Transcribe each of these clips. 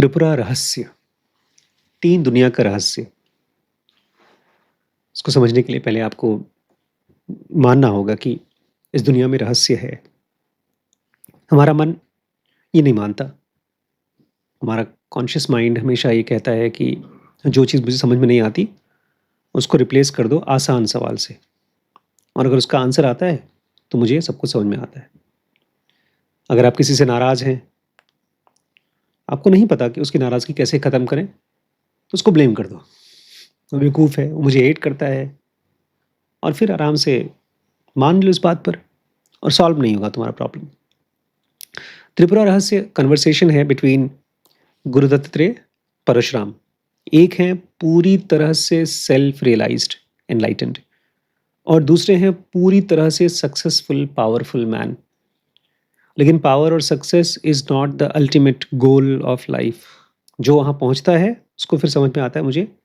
त्रिपुरा रहस्य, 3 दुनिया का रहस्य। इसको समझने के लिए पहले आपको मानना होगा कि इस दुनिया में रहस्य है। हमारा मन ये नहीं मानता। हमारा कॉन्शियस माइंड हमेशा ये कहता है कि जो चीज़ मुझे समझ में नहीं आती, उसको रिप्लेस कर दो आसान सवाल से, और अगर उसका आंसर आता है, तो मुझे सब कुछ समझ में आता है। अगर आप किसी से नाराज़ हैं, आपको नहीं पता कि उसकी नाराज़गी कैसे ख़त्म करें, तो उसको ब्लेम कर दो। वो बेवकूफ़ है, वो मुझे हेट करता है, और फिर आराम से मान लो इस बात पर, और सॉल्व नहीं होगा तुम्हारा प्रॉब्लम। त्रिपुरा रहस्य कन्वर्सेशन है बिटवीन गुरु दत्तात्रेय, परशुराम। एक हैं पूरी तरह से सेल्फ रियलाइज्ड, एनलाइटेंड, और दूसरे हैं पूरी तरह से सक्सेसफुल, पावरफुल मैन। लेकिन पावर और success is not the ultimate goal of life. जो वहाँ पहुँचता है, उसको फिर समझ में आता है मुझे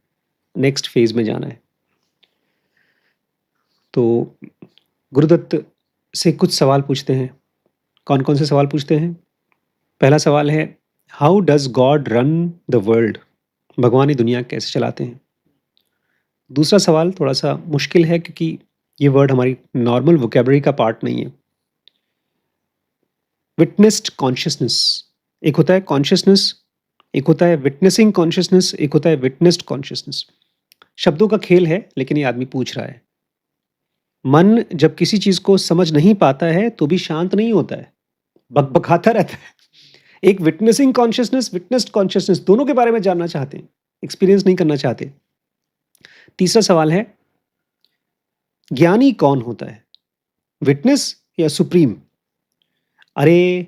नेक्स्ट फेज़ में जाना है। तो गुरुदत्त से कुछ सवाल पूछते हैं। कौन-कौन से सवाल पूछते हैं? पहला सवाल है, how does God run the world? भगवान ये दुनिया कैसे चलाते हैं? दूसरा सवाल थोड़ा-सा मुश्किल है, क्योंकि ये वर्ड हमारी नॉर्मल वोकैब्युलरी का पार्ट नहीं है। विटनेस्ड कॉन्शसनेस, एक होता है कॉन्शसनेस, एक होता है विटनेसिंग कॉन्शसनेस, एक होता है विटनेस्ड कॉन्शसनेस। शब्दों का खेल है, लेकिन ये आदमी पूछ रहा है। मन जब किसी चीज़ को समझ नहीं पाता है, तो भी शांत नहीं होता है, बकबकाता रहता है। एक विटनेसिंग कॉन्शसनेस, विटनेस्ड कॉन्शसनेस, दोनों के बारे में जानना चाहते हैं, एक्सपीरियंस नहीं करना चाहते। तीसरा सवाल है, ज्ञानी कौन होता है, विटनेस या सुप्रीम? अरे!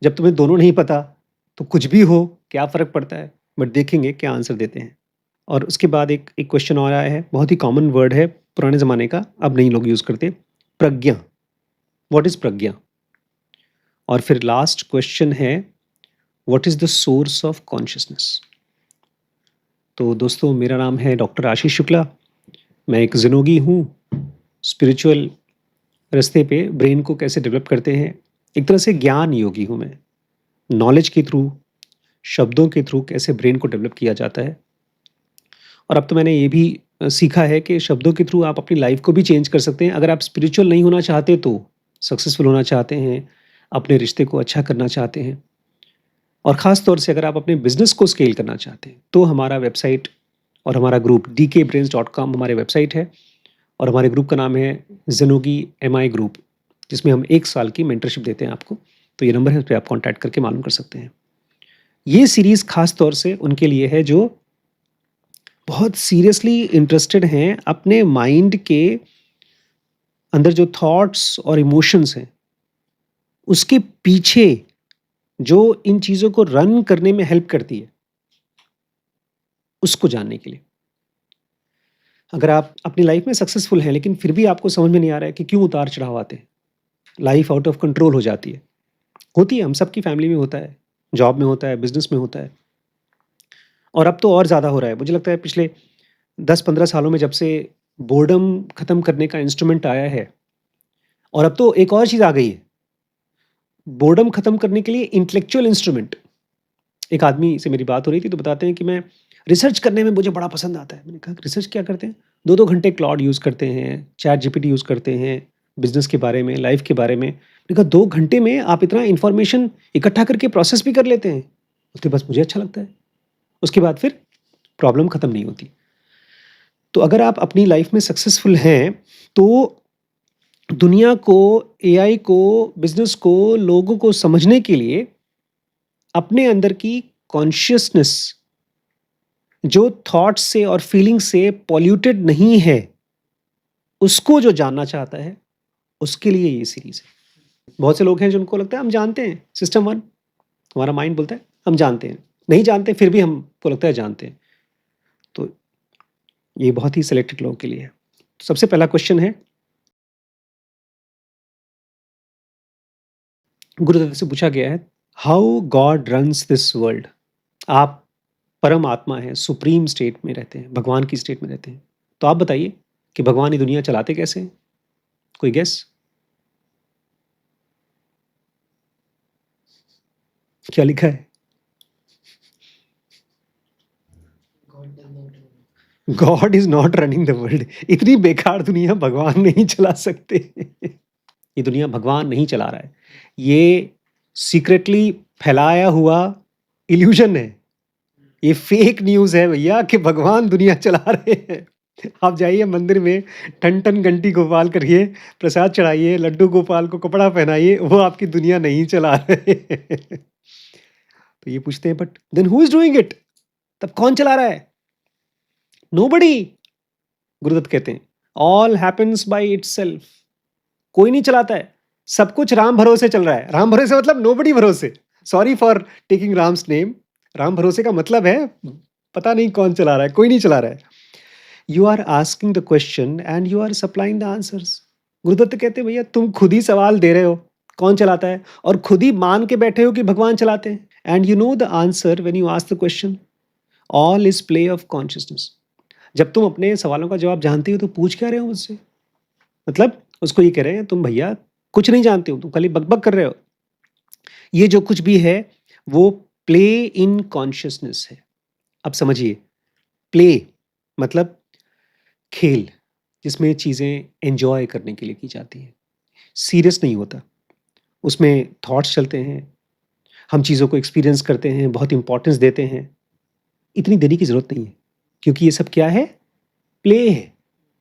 जब तुम्हें दोनों नहीं पता, तो कुछ भी हो, क्या फ़र्क पड़ता है? बट देखेंगे क्या आंसर देते हैं। और उसके बाद एक एक क्वेश्चन और आया है, बहुत ही कॉमन वर्ड है पुराने ज़माने का, अब नहीं लोग यूज़ करते, प्रज्ञा। व्हाट इज़ प्रज्ञा? और फिर लास्ट क्वेश्चन है, what is the source of consciousness? तो दोस्तों, मेरा नाम है डॉक्टर आशीष शुक्ला। मैं एक ज़िनोगी हूँ। स्पिरिचुअल रास्ते पे ब्रेन को कैसे डेवलप करते हैं, एक तरह से ज्ञान योगी हूँ मैं। नॉलेज के थ्रू, शब्दों के थ्रू कैसे ब्रेन को डेवलप किया जाता है। और अब तो मैंने ये भी सीखा है कि शब्दों के थ्रू आप अपनी लाइफ को भी चेंज कर सकते हैं। अगर आप स्पिरिचुअल नहीं होना चाहते, तो सक्सेसफुल होना चाहते हैं, अपने रिश्ते को अच्छा करना चाहते हैं, और ख़ास तौर से अगर आप अपने बिज़नेस को स्केल करना चाहते हैं, तो हमारा वेबसाइट और हमारा ग्रुप dkbrains.com हमारे वेबसाइट है, और हमारे ग्रुप का नाम है ज़िनोगी एमआई ग्रुप, जिसमें हम 1 साल की मेंटरशिप देते हैं आपको। तो ये नंबर है, उस पे आप कॉन्टैक्ट करके मालूम कर सकते हैं। ये सीरीज़ ख़ास तौर से उनके लिए है जो बहुत सीरियसली इंटरेस्टेड हैं अपने माइंड के अंदर जो थॉट्स और इमोशंस हैं, उसके पीछे जो इन चीज़ों को रन करने में हेल्प करती है, उसको जानने के लिए। अगर आप अपनी लाइफ में सक्सेसफुल हैं, लेकिन फिर भी आपको समझ में नहीं आ रहा है कि क्यों उतार-चढ़ाव आते हैं, लाइफ आउट ऑफ कंट्रोल हो जाती है। होती है, हम सबकी फैमिली में होता है, जॉब में होता है, बिज़नेस में होता है, और अब तो और ज़्यादा हो रहा है। मुझे लगता है पिछले 10-15 सालों में, जब से बोर्डम खत्म करने का इंस्ट्रूमेंट आया है, और अब तो एक और चीज़ आ गई है, बोर्डम खत्म करने के लिए इंटेलेक्चुअल इंस्ट्रूमेंट। एक आदमी से मेरी बात हो रही थी, तो बताते हैं कि मैं रिसर्च करने में मुझे बड़ा पसंद आता है। मैंने कहा, रिसर्च क्या करते हैं? 2-2 घंटे क्लॉड यूज़ करते हैं, चैट जीपीटी यूज़ करते हैं, बिज़नेस के बारे में, लाइफ़ के बारे में। मैंने कहा, 2 घंटे में आप इतना इन्फॉर्मेशन इकट्ठा करके प्रोसेस भी कर लेते हैं? बोलते, बस मुझे अच्छा लगता है। उसके बाद फिर प्रॉब्लम खत्म नहीं होती। तो अगर आप अपनी लाइफ़ में सक्सेसफुल हैं, तो दुनिया को, एआई को, बिज़नेस को, लोगों को समझने के लिए अपने अंदर की कॉन्शियसनेस, जो थॉट्स से और फीलिंग से पॉल्यूटेड नहीं है, उसको जो जानना चाहता है, उसके लिए ये सीरीज़ है। बहुत से लोग हैं जिनको लगता है हम जानते हैं सिस्टम 1, हमारा माइंड बोलता है हम जानते हैं। नहीं जानते, फिर भी हमको लगता है जानते हैं। तो ये बहुत ही सिलेक्टेड लोगों के लिए है। तो सबसे पहला क्वेश्चन है, गुरुदत्त से पूछा गया है, how God runs this world? आप परम आत्मा हैं, सुप्रीम स्टेट में रहते हैं, भगवान की स्टेट में रहते हैं। तो आप बताइए कि भगवान ये दुनिया चलाते कैसे हैं? कोई गेस? क्या लिखा है? God is not running the world. इतनी बेकार दुनिया भगवान नहीं चला सकते। ये दुनिया भगवान नहीं चला रहा है। ये सीक्रेटली फैलाया हुआ इल्यूज़न है। ये फेक न्यूज़ है भैया कि भगवान दुनिया चला रहे हैं। आप जाइए मंदिर में, टन-टन घंटी गोपाल करिए, प्रसाद चढ़ाइए, लड्डू गोपाल को कपड़ा पहनाइए, वो आपकी दुनिया नहीं चला रहे हैं। तो ये पूछते हैं but then who is doing it? तब कौन चला रहा है? नोबडी। गुरुदत्त कहते हैं ऑल हैपेंस बाय इटसेल्फ। कोई नहीं चलाता है, सब कुछ राम भरोसे चल रहा है। राम भरोसे मतलब नोबडी भरोसे। Sorry for taking Ram's name. Ram भरोसे का मतलब है पता नहीं कौन चला रहा है, कोई नहीं चला रहा है। You are asking the question and you are supplying the answers. Gurudutt कहते हैं भैया तुम खुद ही सवाल दे रहे हो कौन चलाता है, और खुद ही मान के बैठे हो कि भगवान चलाते हैं। And you know the answer when you ask the question. All is play of consciousness. जब तुम अपने सवालों का जवाब जानते हो तो पूछ क्या रहे हो मुझसे? मतलब उसको ये कह रहे हैं तुम भैया कुछ नहीं जानते हो, तुम खाली बकबक कर रहे हो। ये जो कुछ भी है वो प्ले इन कॉन्शियसनेस है। अब समझिए, प्ले मतलब खेल, जिसमें चीज़ें एन्जॉय करने के लिए की जाती हैं। सीरियस नहीं होता। उसमें थॉट्स चलते हैं, हम चीज़ों को एक्सपीरियंस करते हैं, बहुत इम्पोर्टेंस देते हैं। इतनी देरी की ज़रूरत नहीं है, क्योंकि ये सब क्या है? प्ले है।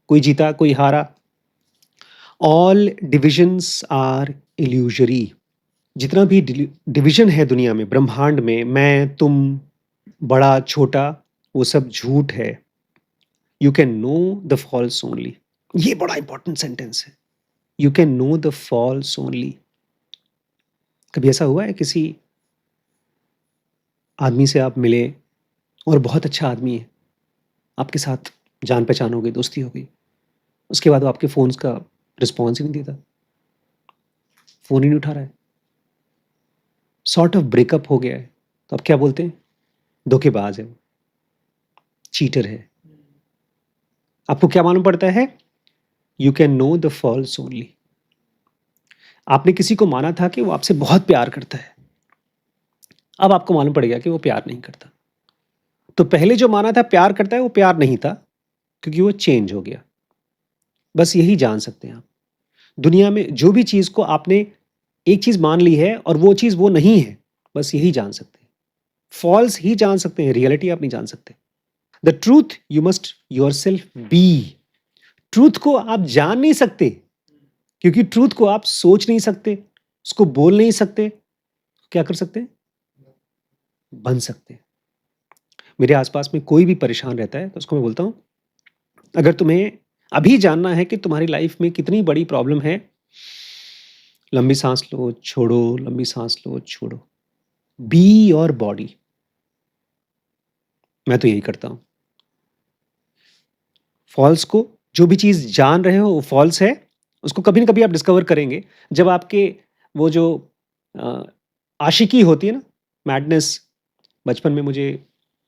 कोई जीता, कोई हारा। All divisions are illusory. जितना भी डिवीजन है दुनिया में, ब्रह्मांड में, मैं, तुम, बड़ा, छोटा, वो सब झूठ है। You can know the false only. ये बड़ा इंपॉर्टेंट सेंटेंस है। You can know the false only. कभी ऐसा हुआ है किसी आदमी से आप मिले और बहुत अच्छा आदमी है, आपके साथ जान पहचान हो गई, दोस्ती हो गई, उसके बाद वो आपके फ़ोन्स का रिस्पॉन्स ही नहीं देता, फ़ोन ही नहीं उठा रहा है, सॉर्ट ऑफ ब्रेकअप हो गया है, तो आप क्या बोलते हैं? धोखेबाज है वो, चीटर है। आपको क्या मालूम पड़ता है? You can know the false only. आपने किसी को माना था कि वो आपसे बहुत प्यार करता है, अब आपको मालूम पड़ गया कि वो प्यार नहीं करता। तो पहले जो माना था प्यार करता है, वो प्यार नहीं था, क्योंकि वो चेंज हो गया। बस यही जान सकते हैं आप। दुनिया में जो भी चीज़ को आपने एक चीज़ मान ली है और वो चीज़ वो नहीं है, बस यही जान सकते हैं। फॉल्स ही जान सकते हैं, रियलिटी आप नहीं जान सकते। The truth you must yourself B. Truth को आप जान नहीं सकते, क्योंकि ट्रूथ को आप सोच नहीं सकते, उसको बोल नहीं सकते। क्या कर सकते हैं? बन सकते हैं। मेरे आसपास में कोई भी परेशान रहता है तो उसको मैं बोलता हूँ, अगर तुम्हें अभी जानना है कि तुम्हारी लाइफ में कितनी बड़ी प्रॉब्लम है, लंबी सांस लो, छोड़ो, लंबी सांस लो, छोड़ो। Be your body. मैं तो यही करता हूँ। फॉल्स को, जो भी चीज़ जान रहे हो वो फॉल्स है, उसको कभी न कभी आप डिस्कवर करेंगे। जब आपके वो जो अ, आशिकी होती है ना, मैडनेस। बचपन में मुझे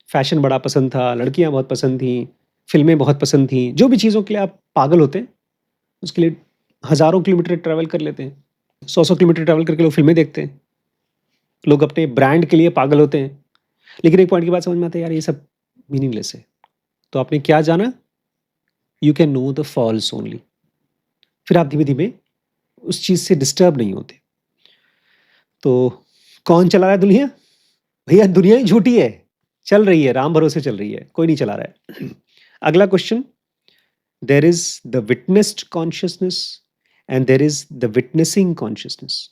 फैशन बड़ा पसंद था, लड़कियाँ बहुत पसंद थीं, फ़िल्में बहुत पसंद थीं। जो भी चीज़ों के लिए आप पागल होते हैं, उसके लिए हज़ारों किलोमीटर ट्रैवल कर लेते हैं। 100-100 किलोमीटर ट्रैवल करके लोग फ़िल्में देखते हैं। लोग अपने ब्रांड के लिए पागल होते हैं। लेकिन एक पॉइंट के बाद समझ में आता है यार ये सब मीनिंगलेस है। तो आपने क्या जाना? You can know the false only. फिर आप धीमे-धीमे उस चीज़ से डिस्टर्ब नहीं होते। तो कौन चला रहा है दुनिया? भैया दुनिया ही झूठी है, चल रही है, राम भरोसे चल रही है, कोई नहीं चला रहा है। अगला question, there is the witnessed consciousness and there is the witnessing consciousness.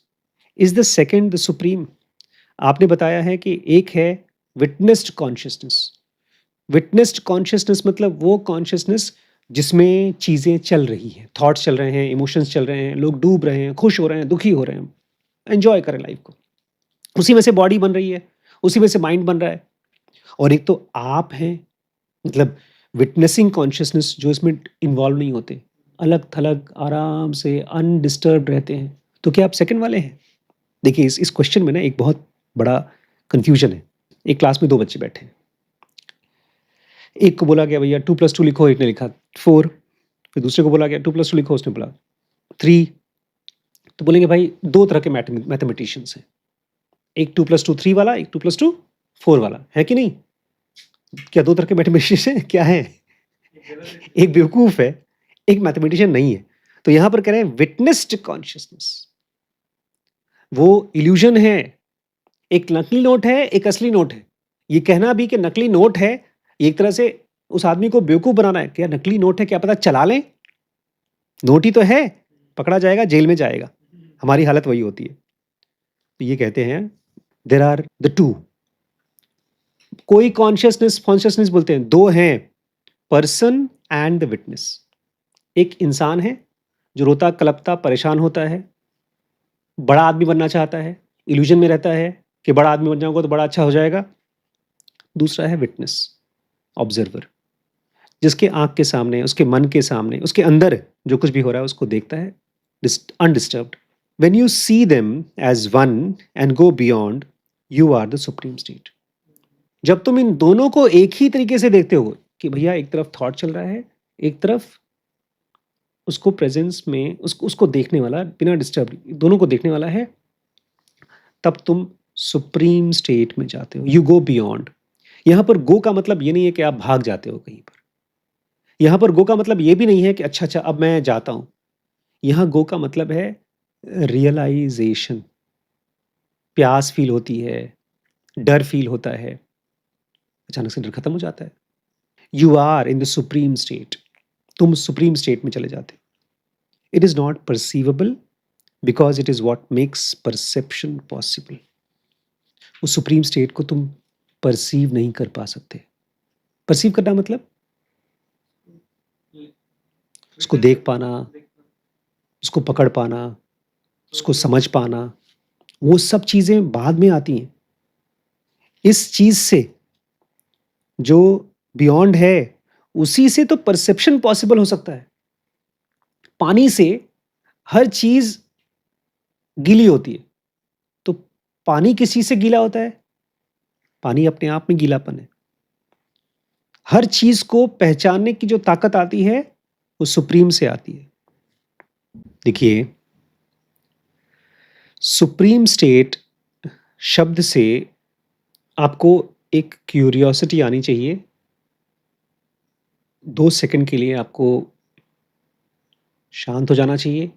Is the second the supreme? आपने बताया है कि एक है विटनेस्ड कॉन्शियसनेस। विटनेस्ड कॉन्शियसनेस मतलब वो कॉन्शियसनेस जिसमें चीज़ें चल रही हैं, थॉट्स चल रहे हैं, इमोशंस चल रहे हैं, लोग डूब रहे हैं, खुश हो रहे हैं, दुखी हो रहे हैं, एन्जॉय करें लाइफ को। उसी में से बॉडी बन रही है, उसी में से माइंड बन रहा है। और एक तो आप हैं, मतलब विटनेसिंग कॉन्शियसनेस जो इसमें इन्वॉल्व नहीं होते, अलग-थलग आराम से अनडिस्टर्ब्ड रहते हैं। तो क्या आप सेकंड वाले हैं? देखिए इस क्वेश्चन में ना एक बहुत बड़ा कन्फ्यूजन है। एक क्लास में 2 बच्चे बैठे हैं। एक को बोला गया भैया 2 + 2 लिखो, एक ने लिखा 4। फिर दूसरे को बोला गया 2 + 2 लिखो, उसने बोला 3। तो बोलेंगे भाई 2 तरह के मैथमेटिशियंस हैं। एक 2 + 2 3 वाला, एक 2 + 2 4 वाला, है कि नहीं? क्या 2 तरह के मैथमेटिशियंस हैं? क्या हैं? एक बेवकूफ़ है, एक मैथमेटिशियन नहीं है। तो यहाँ पर कह रहे हैं विटनेस्ड कॉन्शसनेस। वो इल्यूज़न है, एक नकली नोट है, एक असली नोट है। ये कहना भी कि नकली नोट है, ये एक तरह से उस आदमी को बेवकूफ़ बनाना है कि यार नकली नोट है, क्या पता चला लें? नोट ही तो है, पकड़ा जाएगा, जेल में जाएगा। हमारी हालत वही होती है। तो ये कहते हैं देयर आर द टू। कोई कॉन्शियसनेस बोलते हैं, 2 हैं, पर्सन एंड द विटनेस। एक इंसान है जो रोता, कलपता, परेशान होता है, बड़ा आदमी बनना चाहता है, इल्यूजन में रहता है कि बड़ा आदमी बन जाऊँगा तो बड़ा अच्छा हो जाएगा। दूसरा है विटनेस, ऑब्जर्वर, जिसके आँख के सामने, उसके मन के सामने, उसके अंदर जो कुछ भी हो रहा है उसको देखता है undisturbed. When you see them as one and go beyond, you are the supreme state. जब तुम इन दोनों को एक ही तरीके से देखते हो कि भैया एक तरफ थॉट चल रहा है, एक तरफ उसको प्रेजेंस में उसको देखने वाला बिना डिस्टर्ब, दोनों को देखने वाला है, तब तुम सुप्रीम स्टेट में जाते हो। You go beyond. यहाँ पर गो का मतलब ये नहीं है कि आप भाग जाते हो कहीं पर। यहाँ पर गो का मतलब ये भी नहीं है कि अच्छा अब मैं जाता हूँ। यहाँ गो का मतलब है रियलाइजेशन। प्यास फील होती है, डर फील होता है, अचानक से डर खत्म हो जाता है। You are in the supreme state. तुम सुप्रीम स्टेट में चले जाते हो। It is not perceivable because it is what makes perception possible. उस सुप्रीम स्टेट को तुम परसीव नहीं कर पा सकते। परसीव करना मतलब उसको देख पाना, उसको पकड़ पाना, उसको समझ पाना, वो सब चीजें बाद में आती हैं। इस चीज से जो बियॉन्ड है, उसी से तो परसेप्शन पॉसिबल हो सकता है। पानी से हर चीज गीली होती है, तो पानी किस चीज से गीला होता है? पानी अपने आप में गीलापन है। हर चीज को पहचानने की जो ताकत आती है वो सुप्रीम से आती है। देखिए, सुप्रीम स्टेट शब्द से आपको एक क्यूरियोसिटी आनी चाहिए। 2 सेकंड के लिए आपको शांत हो जाना चाहिए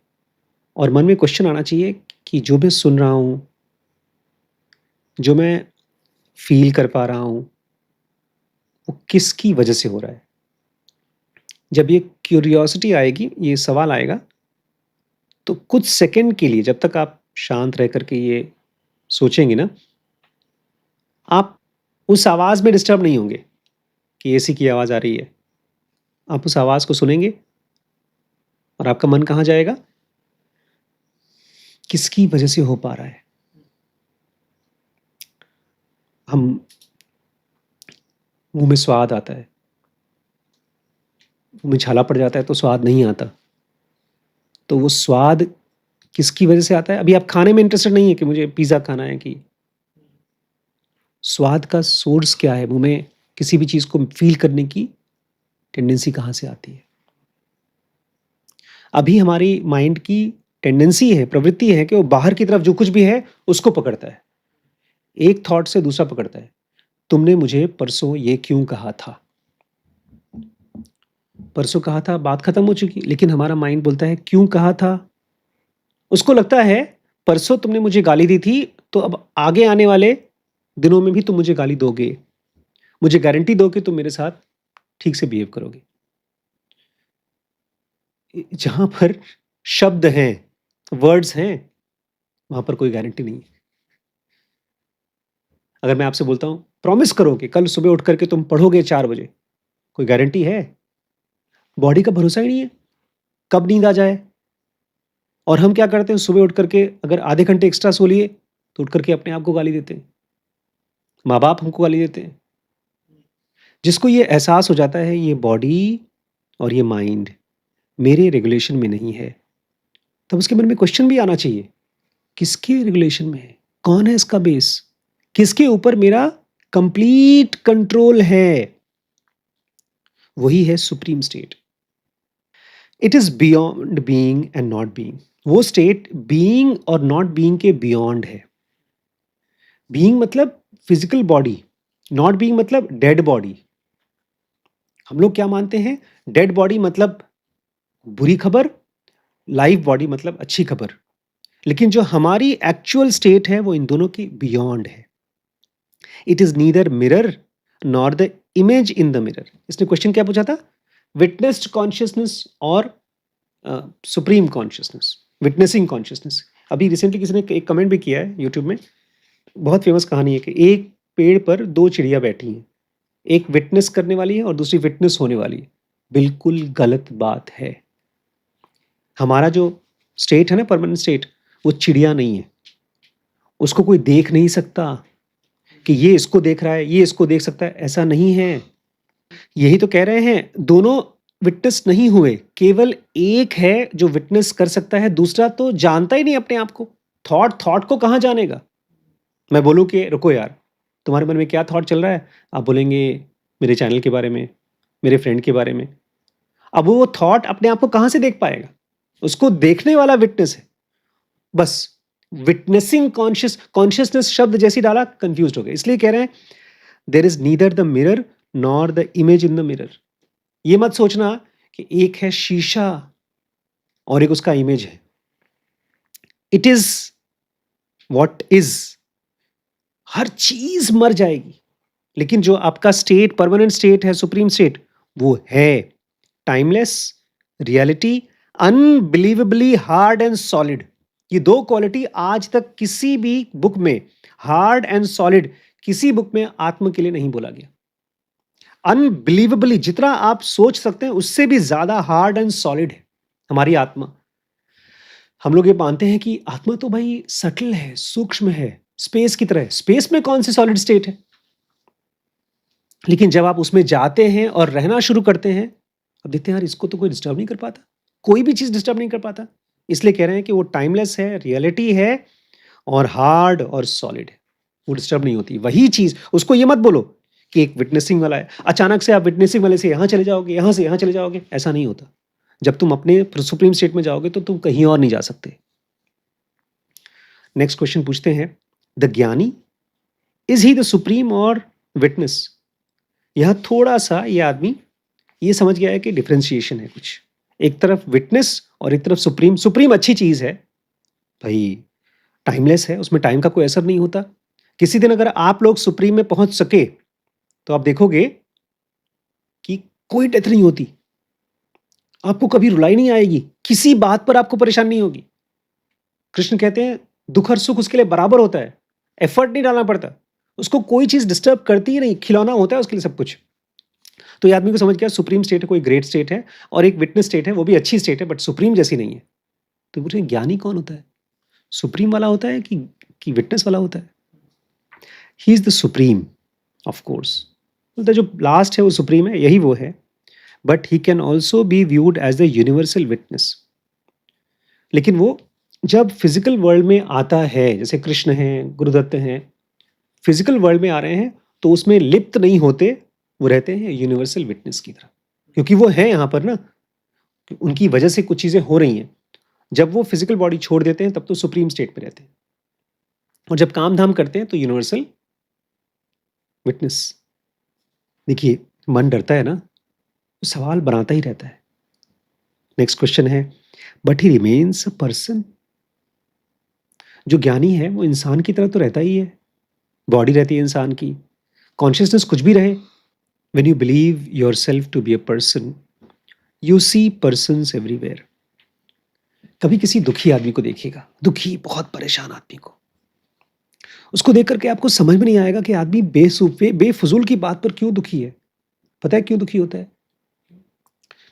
और मन में क्वेश्चन आना चाहिए कि जो मैं सुन रहा हूँ, जो मैं फील कर पा रहा हूँ, वो किसकी वजह से हो रहा है? जब ये क्यूरियोसिटी आएगी, ये सवाल आएगा, तो कुछ सेकंड के लिए जब तक आप शांत रह करके ये सोचेंगे ना, आप उस आवाज़ में डिस्टर्ब नहीं होंगे कि एसी की आवाज़ आ रही है। आप उस आवाज़ को सुनेंगे और आपका मन कहाँ जाएगा? किसकी वजह से हो पा रहा है? हम मुँह में स्वाद आता है, मुँह में छाला पड़ जाता है तो स्वाद नहीं आता। तो वो स्वाद किसकी वजह से आता है? अभी आप खाने में इंटरेस्टेड नहीं है कि मुझे पिज़्ज़ा खाना है, कि स्वाद का सोर्स क्या है? मुँह में किसी भी चीज़ को फ़ील करने की टेंडेंसी कहाँ से आती है? अभी हमारी माइंड की टेंडेंसी है, प्रवृत्ति है कि वो बाहर की तरफ जो कुछ भी है उसको पकड़ता है। एक थॉट से दूसरा पकड़ता है। तुमने मुझे परसों ये क्यों कहा था? परसों कहा था, बात खत्म हो चुकी, लेकिन हमारा माइंड बोलता है क्यों कहा था? उसको लगता है परसों तुमने मुझे गाली दी थी, तो अब आगे आने वाले दिनों में भी तुम मुझे गाली दोगे। मुझे गारंटी दो कि तुम मेरे साथ ठीक से बिहेव करोगे। जहाँ पर शब्द हैं, वर्ड्स हैं, वहाँ पर कोई गारंटी नहीं है। अगर मैं आपसे बोलता हूँ, प्रॉमिस करो कि कल सुबह उठ करके तुम पढ़ोगे 4 बजे, कोई गारंटी है? बॉडी का भरोसा ही नहीं है, कब नींद आ जाए। और हम क्या करते हैं, सुबह उठ करके अगर आधे घंटे एक्स्ट्रा सो लिए, तो उठ करके अपने आप को गाली देते हैं। माँ-बाप हमको गाली देते हैं। जिसको ये एहसास हो जाता है, ये बॉडी और ये माइंड मेरे रेगुलेशन में नहीं है, तब उसके मन में क्वेश्चन भी आना चाहिए, किसके रेगुलेशन में है? कौन है इसका बेस? किसके ऊपर मेरा कंप्लीट कंट्रोल है? वही है supreme state. It is beyond being and not being. वो स्टेट बीइंग और नॉट बीइंग के बियॉन्ड है। बीइंग मतलब फिजिकल बॉडी, नॉट बीइंग मतलब डेड बॉडी। हम लोग क्या मानते हैं? डेड बॉडी मतलब बुरी खबर, लाइव बॉडी मतलब अच्छी खबर। लेकिन जो हमारी एक्चुअल स्टेट है वो इन दोनों के बियॉन्ड है। It is neither mirror nor the image in the mirror. इसने क्वेश्चन क्या पूछा था? विटनेस्ड कॉन्शियसनेस और सुप्रीम कॉन्शियसनेस, विटनेसिंग कॉन्शियसनेस। अभी रिसेंटली किसी ने एक कमेंट भी किया है यूट्यूब में, बहुत फेमस कहानी है कि एक पेड़ पर दो चिड़िया बैठी हैं, एक विटनेस करने वाली है और दूसरी विटनेस होने वाली है। बिल्कुल गलत बात है। हमारा जो स्टेट है ना, परमानेंट स्टेट, वो चिड़िया नहीं है। उसको कोई देख नहीं सकता कि ये इसको देख रहा है, ये इसको देख सकता है, ऐसा नहीं है। यही तो कह रहे हैं, दोनों विटनेस नहीं हुए, केवल एक है जो विटनेस कर सकता है, दूसरा तो जानता ही नहीं अपने आप को। थॉट को कहाँ जानेगा? मैं बोलूँ कि रुको यार, तुम्हारे मन में क्या थॉट चल रहा है? आप बोलेंगे मेरे चैनल के बारे में, मेरे फ्रेंड के बारे में। अब वो थॉट अपने आप को कहाँ से देख पाएगा? उसको देखने वाला विटनेस है। बस विटनेसिंग कॉन्शियसनेस शब्द जैसे डाला, कंफ्यूज हो गए। इसलिए कह रहे हैं there is neither the mirror nor the image in the mirror. ये मत सोचना कि एक है शीशा और एक उसका इमेज है। It is what is. हर चीज मर जाएगी, लेकिन जो आपका स्टेट, परमानेंट स्टेट है, सुप्रीम स्टेट, वो है timeless, reality, unbelievably hard and solid. ये दो क्वालिटी आज तक किसी भी बुक में, हार्ड एंड सॉलिड, किसी बुक में आत्मा के लिए नहीं बोला गया। अनबिलीवेबली, जितना आप सोच सकते हैं उससे भी ज्यादा हार्ड एंड सॉलिड है हमारी आत्मा। हम लोग ये मानते हैं कि आत्मा तो भाई सटल है, सूक्ष्म है, स्पेस की तरह है। स्पेस में कौन सी सॉलिड स्टेट है? लेकिन जब आप उसमें जाते हैं और रहना शुरू करते हैं, अब देखते हैं यार इसको तो कोई डिस्टर्ब नहीं कर पाता, कोई भी चीज डिस्टर्ब नहीं कर पाता। इसलिए कह रहे हैं कि वो टाइमलेस है, रियलिटी है और हार्ड और सॉलिड है, वो डिस्टर्ब नहीं होती। वही चीज, उसको ये मत बोलो कि एक विटनेसिंग वाला है, अचानक से आप विटनेसिंग वाले से यहां चले जाओगे, यहां से यहां चले जाओगे, ऐसा नहीं होता। जब तुम अपने सुप्रीम स्टेट में जाओगे तो तुम कहीं और नहीं जा सकते। नेक्स्ट क्वेश्चन पूछते हैं, द ज्ञानी, इज ही द सुप्रीम और विटनेस? यह थोड़ा सा ये आदमी ये समझ गया है कि डिफरेंशिएशन है कुछ, एक तरफ विटनेस और एक तरफ सुप्रीम। सुप्रीम अच्छी चीज है भाई, टाइमलेस है, उसमें टाइम का कोई असर नहीं होता। किसी दिन अगर आप लोग सुप्रीम में पहुंच सके तो आप देखोगे कि कोई डेथ नहीं होती, आपको कभी रुलाई नहीं आएगी, किसी बात पर आपको परेशानी नहीं होगी। कृष्ण कहते हैं दुख और सुख उसके लिए बराबर होता है, एफर्ट नहीं डालना पड़ता, उसको कोई चीज डिस्टर्ब करती ही नहीं, खिलौना होता है उसके लिए सब कुछ। तो ये आदमी को समझ गया सुप्रीम स्टेट है, कोई ग्रेट स्टेट है, और एक विटनेस स्टेट है, वो भी अच्छी स्टेट है बट सुप्रीम जैसी नहीं है। तो पूछे ज्ञानी कौन होता है? सुप्रीम वाला होता है कि विटनेस वाला होता है? He is the supreme of course. बोलता जो लास्ट है वो सुप्रीम है, यही वो है, but he can also be viewed as the universal witness. लेकिन वो जब फिजिकल वर्ल्ड में आता है, जैसे कृष्ण हैं, गुरुदत्त हैं, फिजिकल वर्ल्ड में आ रहे हैं, तो उसमें लिप्त नहीं होते, वो रहते हैं यूनिवर्सल विटनेस की तरह, क्योंकि वो है यहाँ पर ना, उनकी वजह से कुछ चीजें हो रही हैं। जब वो फिजिकल बॉडी छोड़ देते हैं तब तो सुप्रीम स्टेट पे रहते हैं, और जब काम धाम करते हैं तो यूनिवर्सल विटनेस। देखिए मन डरता है ना, तो सवाल बनाता ही रहता है। नेक्स्ट क्वेश्चन है, but he remains a person. जो ज्ञानी है वो इंसान की तरह तो रहता ही है, बॉडी रहती है इंसान की, कॉन्शियसनेस कुछ भी रहे। When you believe yourself to be a person, you see persons everywhere. कभी किसी दुखी आदमी को देखिएगा, दुखी बहुत परेशान आदमी को, उसको देख करके आपको समझ में नहीं आएगा कि आदमी बेफजूल की बात पर क्यों दुखी है। पता है क्यों दुखी होता है?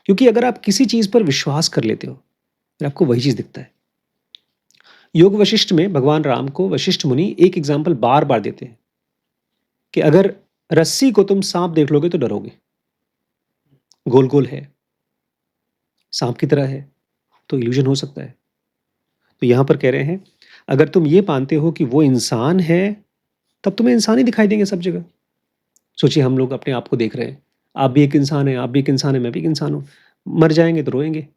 क्योंकि अगर आप किसी चीज पर विश्वास कर लेते हो फिर आपको वही चीज दिखता है। योग वशिष्ठ में भगवान राम को वशिष्ठ मुनि एक एग्जाम्पल बार बार देते हैं कि अगर रस्सी को तुम सांप देख लोगे तो डरोगे, गोल गोल है, सांप की तरह है, तो इल्यूजन हो सकता है। तो यहां पर कह रहे हैं अगर तुम ये मानते हो कि वो इंसान है, तब तुम्हें इंसान ही दिखाई देंगे सब जगह। सोचिए हम लोग अपने आप को देख रहे हैं, आप भी एक इंसान है, आप भी एक इंसान है, मैं भी एक इंसान हूं, मर जाएंगे तो रोएंगे।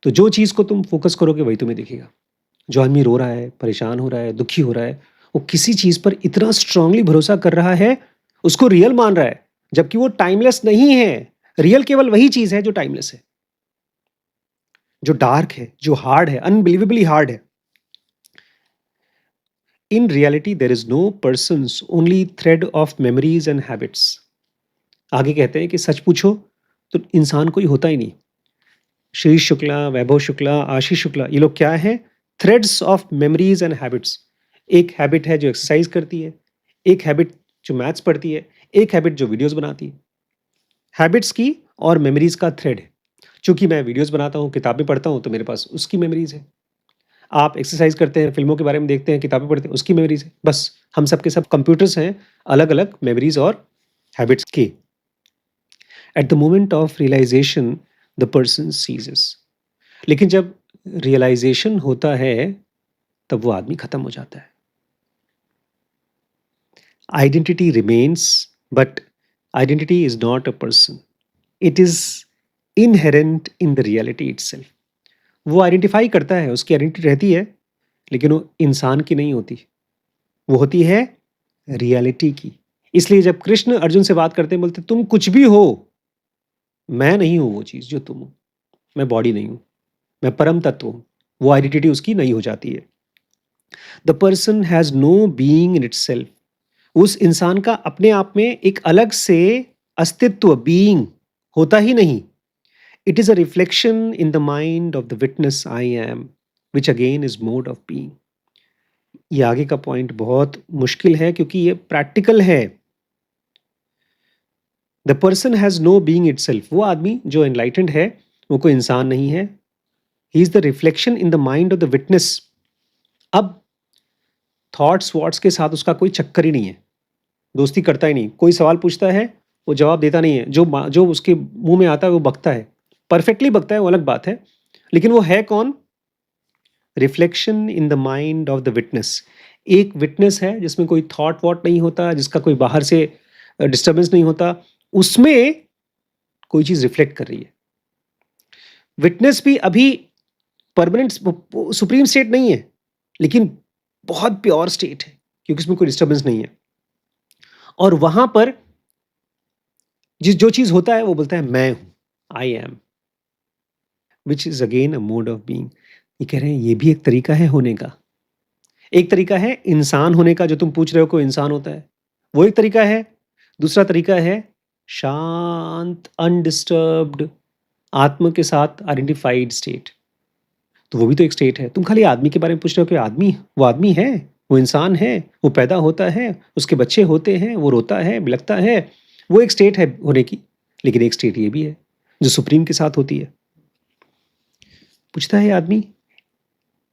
तो जो चीज को तुम फोकस करोगे वही तुम्हें दिखेगा। जो आदमी रो रहा है, परेशान हो रहा है, दुखी हो रहा है, वो किसी चीज पर इतना स्ट्रांगली भरोसा कर रहा है, उसको रियल मान रहा है, जबकि वो टाइमलेस नहीं है। रियल केवल वही चीज़ है जो टाइमलेस है, जो डार्क है, जो हार्ड है, अनबिलीवेबली हार्ड है। In reality there is no persons, only thread of memories and habits. आगे कहते हैं कि सच पूछो तो इंसान कोई होता ही नहीं। श्री शुक्ला, वैभव शुक्ला, आशीष शुक्ला, ये लोग क्या हैं? Threads of memories and habits. एक हैबिट है जो एक्सरसाइज करती है, एक हैबिट जो मैथ्स पढ़ती है, एक हैबिट जो वीडियोस बनाती है। हैबिट्स की और मेमोरीज का थ्रेड है। चूंकि मैं वीडियोस बनाता हूँ, किताबें पढ़ता हूँ, तो मेरे पास उसकी मेमोरीज है। आप एक्सरसाइज करते हैं, फिल्मों के बारे में देखते हैं, किताबें पढ़ते हैं, उसकी मेमोरीज है। बस हम सब के सब कंप्यूटर्स हैं, अलग अलग मेमोरीज और हैबिट्स के। At the moment of realisation the person ceases. लेकिन जब रियलाइजेशन होता है तब वो आदमी खत्म हो जाता है। Identity remains, but identity is not a person, it is inherent in the reality itself. वो आइडेंटिफाई करता है, उसकी आइडेंटिटी रहती है, लेकिन वो इंसान की नहीं होती, वो होती है रियलिटी की। इसलिए जब कृष्ण अर्जुन से बात करते हैं, बोलते तुम कुछ भी हो, मैं नहीं हूं वो चीज जो तुम हो, मैं बॉडी नहीं हूं, मैं परम तत्व हूं। वो आइडेंटिटी उसकी नहीं हो जाती है। The person has know being in itself. उस इंसान का अपने आप में एक अलग से अस्तित्व, बीइंग होता ही नहीं। It is a reflection in the mind of the witness I am, which again is mode of being. ये आगे का पॉइंट बहुत मुश्किल है क्योंकि ये प्रैक्टिकल है। The person has know being itself. वो आदमी जो एनलाइटेंड है वो कोई इंसान नहीं है। He is the reflection in the mind of the witness. अब थॉट्स वॉट्स के साथ उसका कोई चक्कर ही नहीं है, दोस्ती करता ही नहीं। कोई सवाल पूछता है वो जवाब देता नहीं है, जो उसके मुंह में आता है वो बकता है, परफेक्टली बकता है, वो अलग बात है। लेकिन वो है कौन? Reflection in the mind of the witness. एक विटनेस है जिसमें कोई थॉट वॉट नहीं होता, जिसका कोई बाहर से डिस्टर्बेंस नहीं होता, उसमें कोई चीज रिफ्लेक्ट कर रही है। विटनेस भी अभी परमानेंट सुप्रीम स्टेट नहीं है, लेकिन बहुत प्योर स्टेट है क्योंकि उसमें कोई डिस्टर्बेंस नहीं है। और वहां पर जो चीज होता है वो बोलता है मैं हूं, I am, which is again a mode of being. ये कह रहे हैं ये भी एक तरीका है होने का। एक तरीका है इंसान होने का, जो तुम पूछ रहे हो कोई इंसान होता है, वो एक तरीका है। दूसरा तरीका है शांत, अनडिस्टर्ब्ड, आत्म के साथ आइडेंटिफाइड स्टेट। तो वो भी तो एक स्टेट है। तुम खाली आदमी के बारे में पूछ रहे हो कि आदमी, वो आदमी है, वो इंसान है, वो पैदा होता है, उसके बच्चे होते हैं, वो रोता है, बिलखता है, वो एक स्टेट है होने की। लेकिन एक स्टेट ये भी है जो सुप्रीम के साथ होती है। पूछता है आदमी,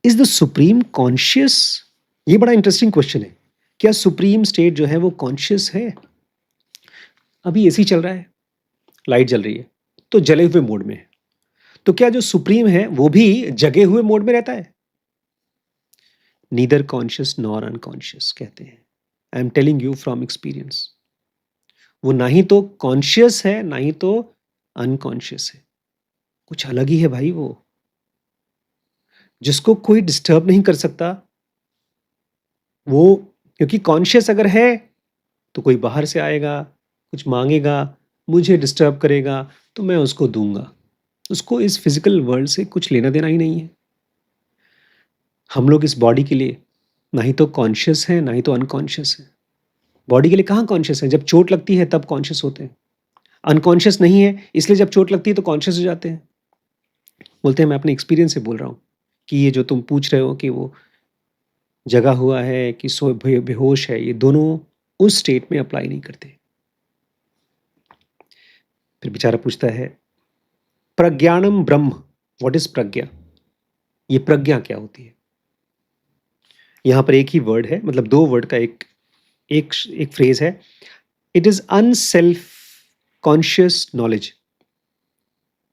इज द सुप्रीम कॉन्शियस? ये बड़ा इंटरेस्टिंग क्वेश्चन है। क्या सुप्रीम स्टेट जो है वो कॉन्शियस है? अभी एसी चल रहा है, लाइट जल रही है, तो जले हुए मोड में है। तो क्या जो सुप्रीम है वो भी जगे हुए मोड में रहता है? नीदर कॉन्शियस नॉर अनकॉन्शियस, कहते हैं। I am telling you from experience. वो ना ही तो कॉन्शियस है ना ही तो अनकॉन्शियस है, कुछ अलग ही है भाई वो, जिसको कोई डिस्टर्ब नहीं कर सकता वो। क्योंकि कॉन्शियस अगर है तो कोई बाहर से आएगा, कुछ मांगेगा, मुझे डिस्टर्ब करेगा, तो मैं उसको दूंगा। उसको इस फिजिकल वर्ल्ड से कुछ लेना देना ही नहीं है। हम लोग इस बॉडी के लिए ना ही तो कॉन्शियस है ना ही तो अनकॉन्शियस है। बॉडी के लिए कहाँ कॉन्शियस है? जब चोट लगती है तब कॉन्शियस होते हैं। अनकॉन्शियस नहीं है, इसलिए जब चोट लगती है तो कॉन्शियस हो जाते हैं। बोलते हैं, मैं अपने एक्सपीरियंस से बोल रहा हूँ कि ये जो तुम पूछ रहे हो कि वो जगा हुआ है कि बेहोश है, ये दोनों उस स्टेट में अप्लाई नहीं करते। फिर बेचारा पूछता है, प्रज्ञानम ब्रह्म, व्हाट इज प्रज्ञा? ये प्रज्ञा क्या होती है? यहां पर एक ही वर्ड है, मतलब दो वर्ड का एक एक एक फ्रेज है। It is unselfconscious knowledge.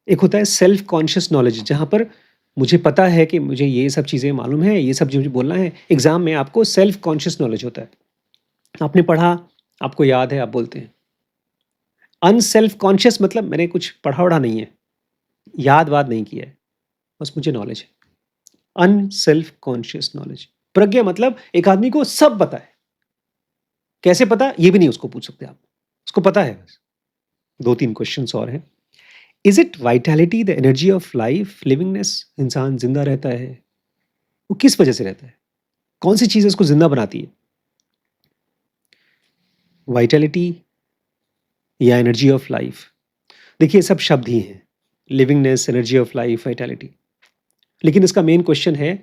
एक होता है सेल्फ कॉन्शियस नॉलेज, जहां पर मुझे पता है कि मुझे ये सब चीज़ें मालूम है, ये सब चीज़ें मुझे बोलना है। एग्जाम में आपको सेल्फ कॉन्शियस नॉलेज होता है, आपने पढ़ा, आपको याद है, आप बोलते हैं। अनसेल्फ कॉन्शियस मतलब मैंने कुछ पढ़ा वढ़ा नहीं है, याद वाद नहीं किया है, बस मुझे नॉलेज है। अनसेल्फ कॉन्शियस नॉलेज। प्रज्ञा मतलब एक आदमी को सब पता है। कैसे पता, ये भी नहीं उसको पूछ सकते आप, उसको पता है बस। 2-3 क्वेश्चंस और हैं। Is it vitality the energy of life, livingness? इंसान ज़िंदा रहता है, वो किस वजह से रहता है? कौन-सी चीज़ उसको ज़िंदा बनाती है? वाइटैलिटी या एनर्जी ऑफ लाइफ? देखिए, ये सब शब्द ही हैं, लिविंगनेस, एनर्जी ऑफ लाइफ, वाइटैलिटी। लेकिन इसका मेन क्वेश्चन है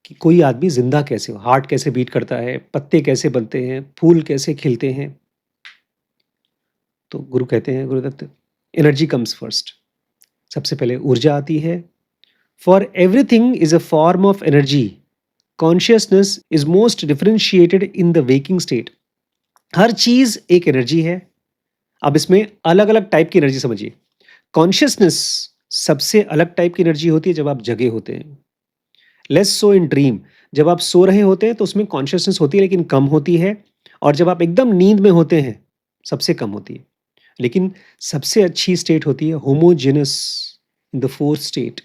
कि कोई आदमी ज़िंदा कैसे हो? हार्ट कैसे बीट करता है? पत्ते कैसे बनते हैं? फूल कैसे खिलते हैं? तो गुरु कहते हैं, गुरुदत्त, एनर्जी कम्स फर्स्ट। सबसे पहले ऊर्जा आती है। For everything is a form of energy. Consciousness is most differentiated in the waking state. हर चीज़ एक एनर्जी है। अब इसमें अलग-अलग टाइप की एनर्जी समझिए। कॉन्शियसनेस सबसे अलग टाइप की एनर्जी होती है जब आप जगे होते हैं। Less so in dream. जब आप सो रहे होते हैं तो उसमें कॉन्शियसनेस होती है लेकिन कम होती है, और जब आप एकदम नींद में होते हैं, सबसे कम होती है। लेकिन सबसे अच्छी स्टेट होती है homogenous, in the fourth state.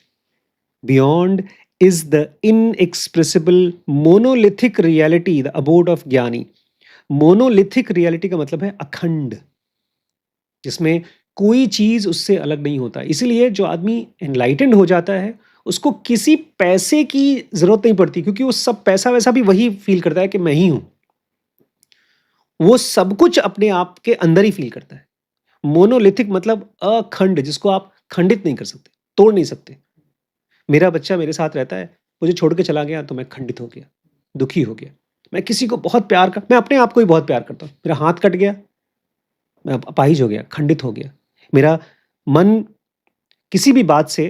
Beyond is the inexpressible monolithic reality, the abode of jnani. Monolithic reality का मतलब है अखंड, जिसमें कोई चीज उससे अलग नहीं होता। इसीलिए जो आदमी एनलाइटेंड हो जाता है, उसको किसी पैसे की जरूरत नहीं पड़ती, क्योंकि वो सब पैसा वैसा भी वही फील करता है कि मैं ही हूं। वो सब कुछ अपने आप के अंदर ही फील करता है। मोनोलिथिक मतलब अखंड, जिसको आप खंडित नहीं कर सकते, तोड़ नहीं सकते। मेरा बच्चा मेरे साथ रहता है, मुझे छोड़ के चला गया तो मैं खंडित हो गया, दुखी हो गया। मैं किसी को बहुत प्यार कर मैं अपने आप को ही बहुत प्यार करता हूँ। मेरा हाथ कट गया, मैं अपाहिज हो गया, खंडित हो गया। मेरा मन किसी भी बात से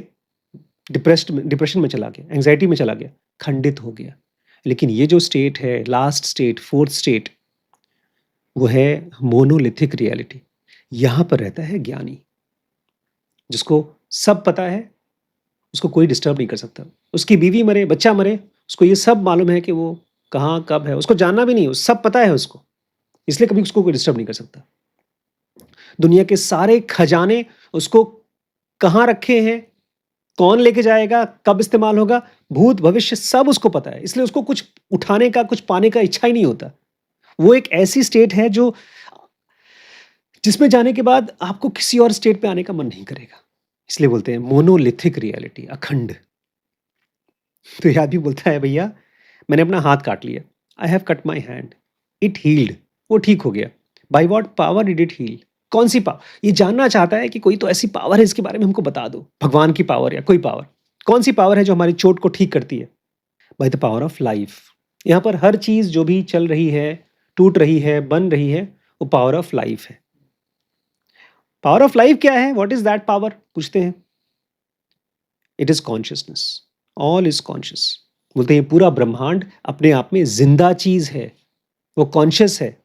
डिप्रेशन में चला गया, एंग्जाइटी में चला गया, खंडित हो गया। लेकिन ये जो स्टेट है, लास्ट स्टेट, फोर्थ स्टेट, वो है मोनोलिथिक रियलिटी। यहाँ पर रहता है ज्ञानी, जिसको सब पता है, उसको कोई डिस्टर्ब नहीं कर सकता। उसकी बीवी मरे, बच्चा मरे, उसको ये सब मालूम है कि वो कहाँ कब है, उसको जानना भी नहीं, वो सब पता है उसको, इसलिए कभी उसको कोई डिस्टर्ब नहीं कर सकता। दुनिया के सारे खजाने उसको कहाँ रखे हैं, कौन लेके जाएगा, कब इस्तेमाल होगा, भूत भविष्य सब उसको पता है, इसलिए उसको कुछ उठाने का, कुछ पाने का इच्छा ही नहीं होता। वो एक ऐसी स्टेट है जो जिसमें जाने के बाद आपको किसी और स्टेट पे आने का मन नहीं करेगा। इसलिए बोलते हैं मोनोलिथिक रियलिटी, अखंड। तो ये आदमी बोलता है, भैया मैंने अपना हाथ काट लिया, I have cut my hand, it healed, वो ठीक हो गया। By what power did it heal? कौन सी पावर? ये जानना चाहता है कि कोई तो ऐसी पावर है, इसके बारे में हमको बता दो, भगवान की पावर या कोई पावर। कौन सी पावर है जो हमारी चोट को ठीक करती है? By the power of life. यहाँ पर हर चीज जो भी चल रही है, टूट रही है, बन रही है, वो पावर ऑफ लाइफ है। पावर ऑफ लाइफ क्या है? What is that power? पूछते हैं। It is consciousness. All is conscious. बोलते हैं पूरा ब्रह्मांड अपने आप में जिंदा चीज है, वो कॉन्शियस है।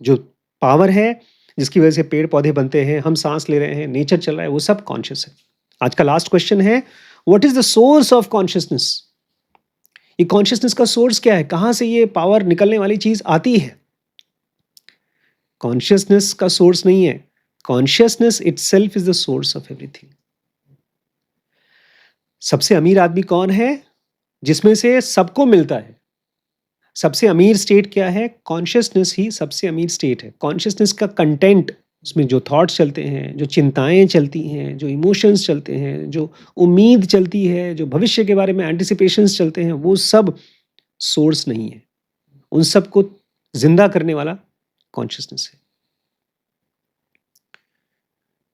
जो पावर है जिसकी वजह से पेड़ पौधे बनते हैं, हम सांस ले रहे हैं, नेचर चल रहा है, वो सब कॉन्शियस है। आज का लास्ट क्वेश्चन है, what is the source of consciousness? ये कॉन्शियसनेस का सोर्स क्या है? कहां से ये पावर निकलने वाली चीज आती है? कॉन्शियसनेस का सोर्स नहीं है, consciousness itself is the source of everything. सबसे अमीर आदमी कौन है? जिसमें से सबको मिलता है। सबसे अमीर स्टेट क्या है? कॉन्शियसनेस ही सबसे अमीर स्टेट है। कॉन्शियसनेस का कंटेंट, उसमें जो थॉट्स चलते हैं, जो चिंताएं चलती हैं, जो इमोशंस चलते हैं, जो उम्मीद चलती है, जो भविष्य के बारे में एंटिसिपेशंस चलते हैं, वो सब सोर्स नहीं है। उन सबको जिंदा करने वाला कॉन्शियसनेस है।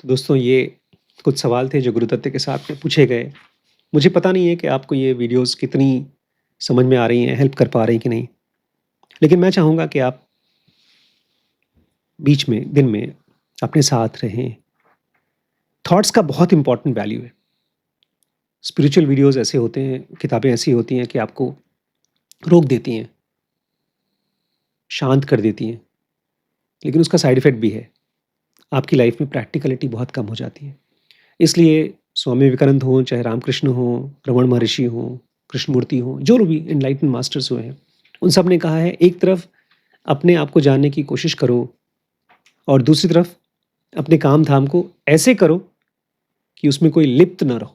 तो दोस्तों, ये कुछ सवाल थे जो गुरुदत्त के साथ में पूछे गए। मुझे पता नहीं है कि आपको ये वीडियोस कितनी समझ में आ रही हैं, हेल्प कर पा रही हैं कि नहीं, लेकिन मैं चाहूँगा कि आप बीच में, दिन में अपने साथ रहें। थॉट्स का बहुत इंपॉर्टेंट वैल्यू है। स्पिरिचुअल वीडियोस ऐसे होते हैं, किताबें ऐसी होती हैं कि आपको रोक देती हैं, शांत कर देती हैं, लेकिन उसका साइड इफ़ेक्ट भी है। आपकी लाइफ में प्रैक्टिकलिटी बहुत कम हो जाती है। इसलिए स्वामी विवेकानंद हों, चाहे रामकृष्ण हों, रमण महर्षि हों, कृष्णमूर्ति हों, जो लोग भी एनलाइटन मास्टर्स हुए हैं, उन सब ने कहा है, एक तरफ अपने आप को जानने की कोशिश करो और दूसरी तरफ अपने काम धाम को ऐसे करो कि उसमें कोई लिप्त ना रहो,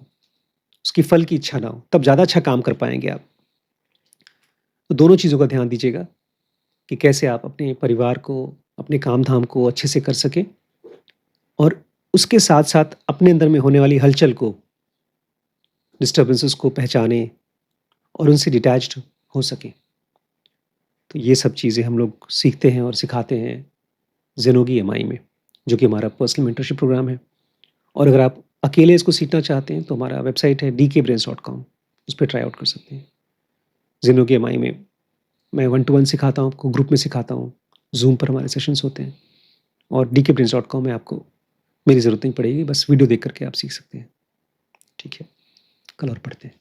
उसकी फल की इच्छा ना हो, तब ज़्यादा अच्छा काम कर पाएंगे आप। तो दोनों चीज़ों का ध्यान दीजिएगा कि कैसे आप अपने परिवार को, अपने काम धाम को अच्छे से कर सकें और उसके साथ-साथ अपने अंदर में होने वाली हलचल को, डिस्टर्बेंसेस को पहचानें और उनसे डिटैच्ड हो सकें। तो ये सब चीज़ें हम लोग सीखते हैं और सिखाते हैं ज़ेनोगी एमआई में, जो कि हमारा पर्सनल मेंटरशिप प्रोग्राम है। और अगर आप अकेले इसको सीखना चाहते हैं तो हमारा वेबसाइट है dkbrains.com, उस पे ट्राई आउट कर सकते हैं। ज़ेनोगी एमआई में मैं 1 टू 1 सिखाता हूँ, आपको ग्रुप में सिखाता हूँ, ज़ूम पर हमारे सेशंस होते हैं और dkbrains.com में आपको मेरी ज़रूरत नहीं पड़ेगी, बस वीडियो देख कर के आप सीख सकते हैं। ठीक है, कल और पढ़ते हैं।